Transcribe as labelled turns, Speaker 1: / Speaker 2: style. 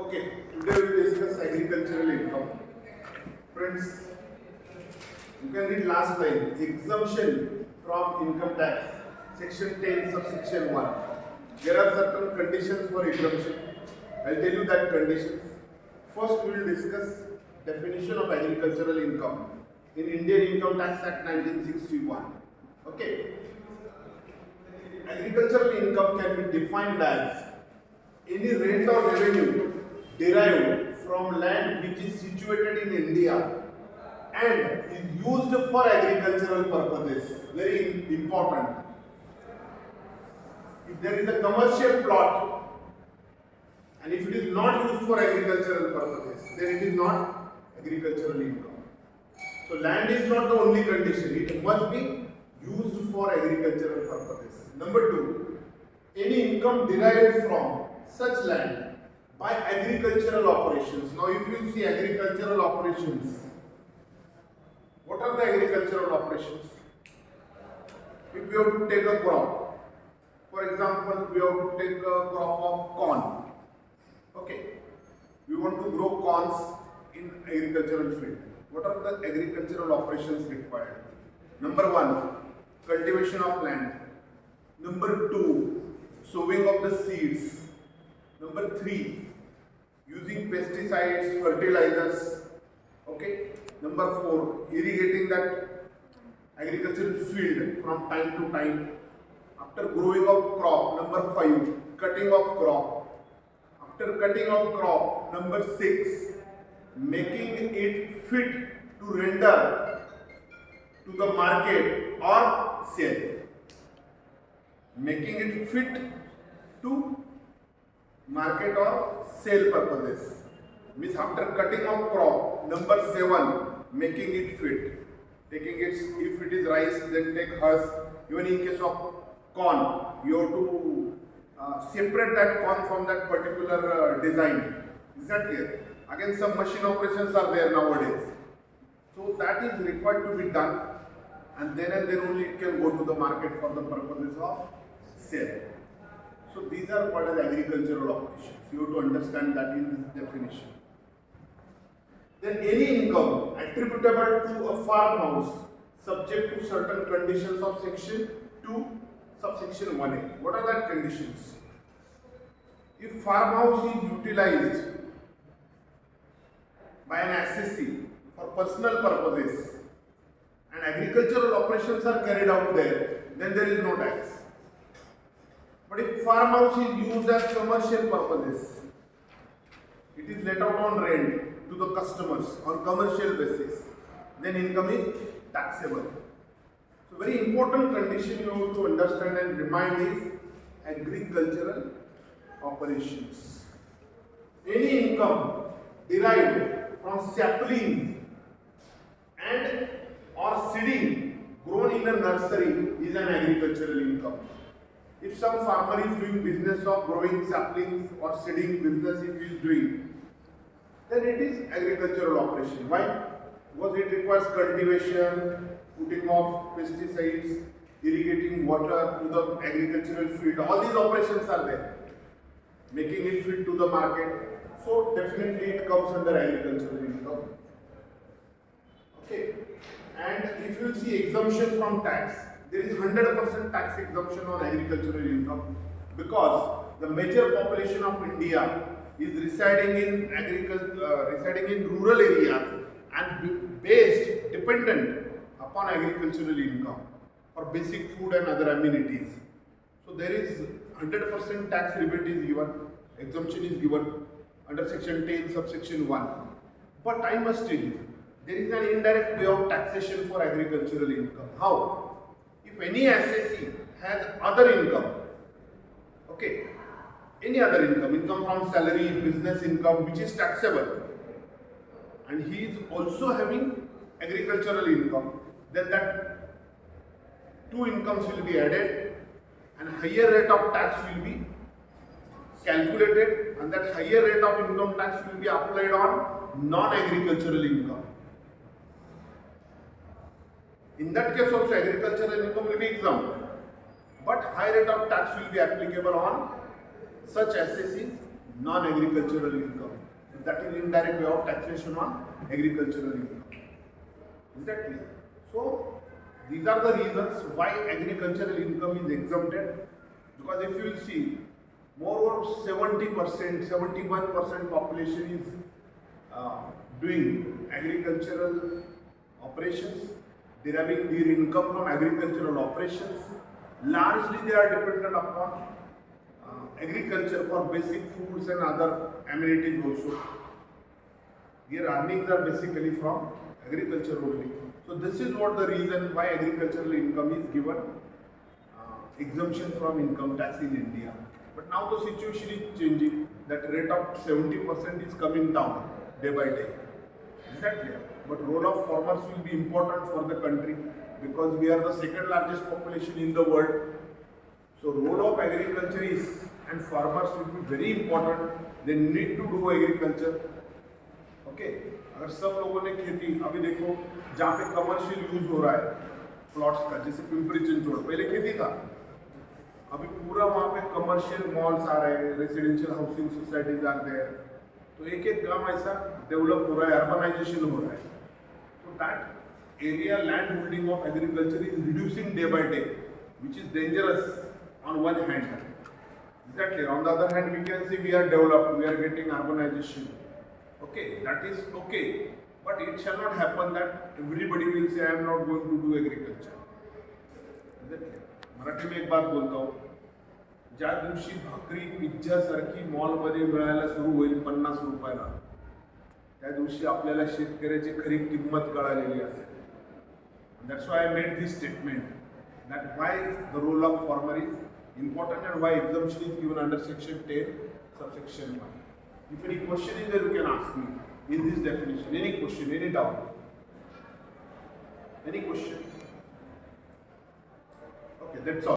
Speaker 1: Okay, today we will discuss agricultural income. Friends, you can read last line, exemption from income tax, section 10, subsection 1. There are certain conditions for exemption. I'll tell you that conditions. First, we will discuss definition of agricultural income in Indian Income Tax Act 1961. Okay. Agricultural income can be defined as any rent or revenue derived from land which is situated in India and is used for agricultural purposes. Very important. If there is a commercial plot and if it is not used for agricultural purposes, then it is not agricultural income. So land is not the only condition, it must be used for agricultural purposes. Number two, any income derived from such land by agricultural operations. Now if you see agricultural operations, what are the agricultural operations? If we have to take a crop, for example, we have to take a crop of corn. Okay, we want to grow corns in agricultural field. What are the agricultural operations required? Number one, cultivation of land. Number two, sowing of the seeds. Number three, using pesticides, fertilizers. Okay. Number four, irrigating that agricultural field from time to time. After growing of crop. Number five, cutting of crop. After cutting of crop. Number six, making it fit to render to the market or sale. Making it fit to market or sale purposes. Means after cutting of crop. Number seven, making it fit. Taking it, if it is rice, then take husk. Even in case of corn, you have to separate that corn from that particular design. Is that clear? Again, some machine operations are there nowadays. So that is required to be done, and then only it can go to the market for the purposes of sale. So these are called as agricultural operations. You have to understand that in this definition. Then any income attributable to a farmhouse subject to certain conditions of section 2, subsection 1a. What are that conditions? If farmhouse is utilized by an assessee for personal purposes and agricultural operations are carried out there, then there is no tax. But if farmhouse is used as commercial purposes, it is let out on rent to the customers on commercial basis, then income is taxable. So very important condition you have to understand and remind is agricultural operations. Any income derived from saplings and or seeding grown in a nursery is an agricultural income. If some farmer is doing business of growing saplings or seeding business if he is doing, then it is agricultural operation. Why? Because it requires cultivation, putting of pesticides, irrigating water to the agricultural field. All these operations are there. Making it fit to the market. So definitely it comes under agricultural income. Okay. And if you see exemption from tax, there is 100% tax exemption on agricultural income because the major population of India is residing in rural areas and based dependent upon agricultural income for basic food and other amenities. So there is 100% tax rebate is given, exemption is given under section 10 subsection 1. But I must tell you, there is an indirect way of taxation for agricultural income. How? If any assessee has other income, okay, any other income from salary, business income which is taxable, and he is also having agricultural income, then that two incomes will be added and higher rate of tax will be calculated, and that higher rate of income tax will be applied on non-agricultural income. In that case also agricultural income will be exempt, but high rate of tax will be applicable on such assessees non-agricultural income. That is indirect way of taxation on agricultural income. Is that clear? So these are the reasons why agricultural income is exempted. Because if you will see, more or 70%, 71% population is doing agricultural operations, deriving their income from agricultural operations. Largely they are dependent upon agriculture for basic foods and other amenities also. Their earnings are basically from agriculture only. So this is what the reason why agricultural income is given exemption from income tax in India. But now the situation is changing. That rate of 70% is coming down day by day. Is that clear? But role of farmers will be important for the country because we are the second largest population in the world. So role of agriculture is and farmers will be very important. They need to do agriculture. Okay अगर सब लोगों ने खेती अभी देखो जहाँ पे commercial use हो रहा है प्लॉट्स का जैसे पिंपरी चिंचवड़ पहले खेती था अभी पूरा वहाँ पे कमर्शियल मॉल्स आ रहे हैं residential housing societies are there तो एक एक गांव ऐसा डेवलप हो रहा है अर्बनाइजेशन हो रहा है तो that area land holding of agriculture is reducing day by day which is dangerous on one hand exactly on the other hand we can see we are developed we are getting urbanization. Okay, that is okay, but it shall not happen that everybody will say I am not going to do agriculture. Marathi में एक बात बोलता हूँ ज्या दिवशी भाकरी pizza सारखी मॉलमध्ये मिळायला सुरू होईल 50 रुपयाला त्या दिवशी आपल्याला शेतकऱ्याची खरी किंमत कळालेली असेल. That's why I made this statement that why the role of farmer is important and why exemption is given under section 10 subsection 1. If any question is there, you can ask me in this definition. Any question, any doubt? Any question? Okay, that's all.